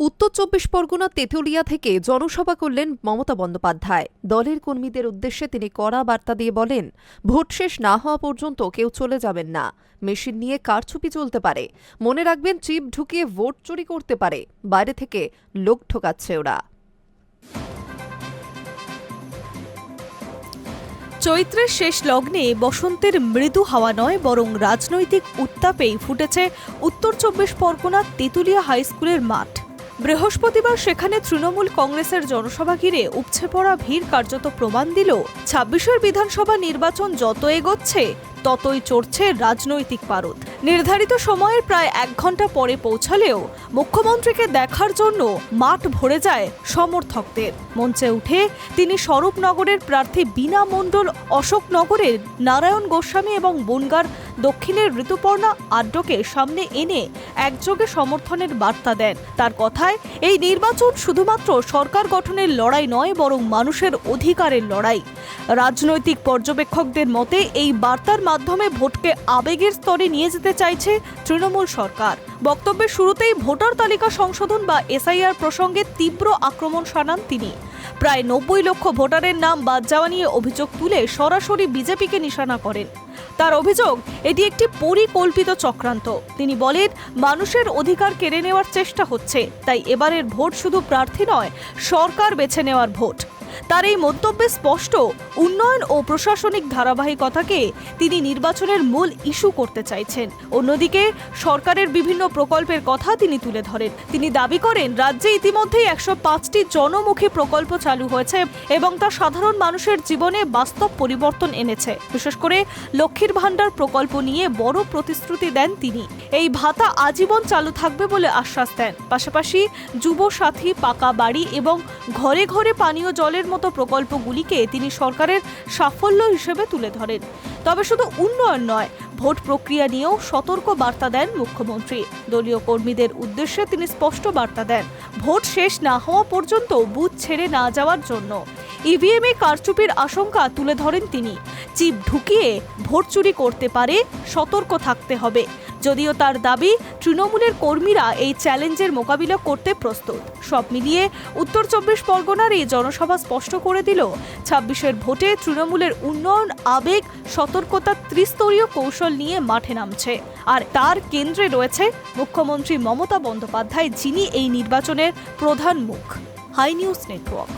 উত্তর ২৪ পরগনা তেঁতুলিয়া থেকে জনসভা করলেন মমতা বন্দ্যোপাধ্যায়। দলের কর্মীদের উদ্দেশ্যে তিনি কড়া বার্তা দিয়ে বলেন, ভোট শেষ না হওয়া পর্যন্ত কেউ চলে যাবেন না। মেশিন নিয়ে কারচুপি চলতে পারে, মনে রাখবেন চিপ ঢুকিয়ে ভোট চুরি করতে পারে, বাইরে থেকে লোক ঠকাচ্ছে ওরা। চৈত্রের শেষ লগ্নে বসন্তের মৃদু হাওয়া নয়, বরং রাজনৈতিক উত্তাপেই ফুটেছে উত্তর ২৪ পরগনা তেঁতুলিয়া হাই স্কুলের মাঠ। বৃহস্পতিবার সেখানে তৃণমূল কংগ্রেসের জনসভা ঘিরে উপচে পড়া ভিড় কার্যত প্রমাণ দিল ২৬ বিধানসভা নির্বাচন যত এগোচ্ছে ততই চড়ছে রাজনৈতিক পারদ। নির্ধারিত সময়ের প্রায় ১ ঘন্টা পরে পৌঁছালেও মুখ্যমন্ত্রীকে দেখার জন্য মাঠ ভরে যায় সমর্থকদের। মঞ্চে উঠে তিনি স্বরূপনগরের প্রার্থী বীণা মণ্ডল, অশোকনগরের নারায়ণ গোস্বামী এবং বনগাঁর দক্ষিণের ঋতুপর্ণা আড্ডকে সামনে এনে একযোগে সমর্থনের বার্তা দেন। তার কথায়, এই নির্বাচন শুধুমাত্র সরকার গঠনের লড়াই নয়, বরং মানুষের অধিকারের লড়াই। রাজনৈতিক পর্যবেক্ষকদের মতে এই বার্তার মাধ্যমে ভোটকে আবেগের স্তরে নিয়ে যেতে চাইছে তৃণমূল সরকার। বক্তব্যের শুরুতেই ভোটার তালিকা সংশোধন বা এসআইআর প্রসঙ্গে তীব্র আক্রমণ শানান তিনি। প্রায় ৯০ লক্ষ ভোটারের নাম বাদ যাওয়া নিয়ে অভিযোগ তুলে সরাসরি বিজেপিকে নিশানা করেন। তার অভিযোগ, এটি একটি পরিকল্পিত চক্রান্ত। তিনি বলেন, মানুষের অধিকার কেড়ে নেওয়ার চেষ্টা হচ্ছে, তাই এবারের ভোট শুধু প্রার্থী নয়, সরকার বেছে নেওয়ার ভোট। তার এই মন্তব্যে স্পষ্ট, উন্নয়ন ও প্রশাসনিক ধারাবাহিকতাকে তিনি নির্বাচনের মূল ইস্যু করতে চাইছেন। অন্যদিকে সরকারের বিভিন্ন প্রকল্পের কথা তিনি তুলে ধরেন। তিনি দাবি করেন, রাজ্যে ইতিমধ্যেই ১০৫টি জনমুখী প্রকল্প চালু হয়েছে এবং তা সাধারণ মানুষের জীবনে বাস্তব পরিবর্তন এনেছে। বিশেষ করে লক্ষ্মীর ভাণ্ডার প্রকল্প নিয়ে বড় প্রতিশ্রুতি দেন তিনি। এই ভাতা আজীবন চালু থাকবে বলে আশ্বাস দেন। পাশাপাশি যুব সাথী, পাকা বাড়ি এবং ঘরে ঘরে পানীয় জলের মতো প্রকল্পগুলিকে তিনি সরকারের সাফল্য হিসেবে তুলে ধরেন। তবে শুধু উন্নয়ন নয়, ভোট প্রক্রিয়া নিয়েও সতর্ক বার্তা দেন মুখ্যমন্ত্রী। দলীয় কর্মীদের উদ্দেশ্যে তিনি স্পষ্ট বার্তা দেন, ভোট শেষ না হওয়া পর্যন্ত বুথ ছেড়ে না যাওয়ার জন্য। ইভিএমে কারচুপির আশঙ্কা তুলে ধরেন তিনি। চিপ ঢুকিয়ে ভোট চুরি করতে পারে, সতর্ক থাকতে হবে। যদিও তার দাবি, তৃণমূলের কর্মীরা এই চ্যালেঞ্জের মোকাবিলা করতে প্রস্তুত। সব মিলিয়ে উত্তর ২৪ পরগনার এই জনসভা স্পষ্ট করে দিল, ২৬ ভোটে তৃণমূলের উন্নয়ন, আবেগ, সতর্কতা ত্রিস্তরীয় কৌশল নিয়ে মাঠে নামছে। আর তার কেন্দ্রে রয়েছে মুখ্যমন্ত্রী মমতা বন্দ্যোপাধ্যায়, যিনি এই নির্বাচনের প্রধান মুখ। Hi news network.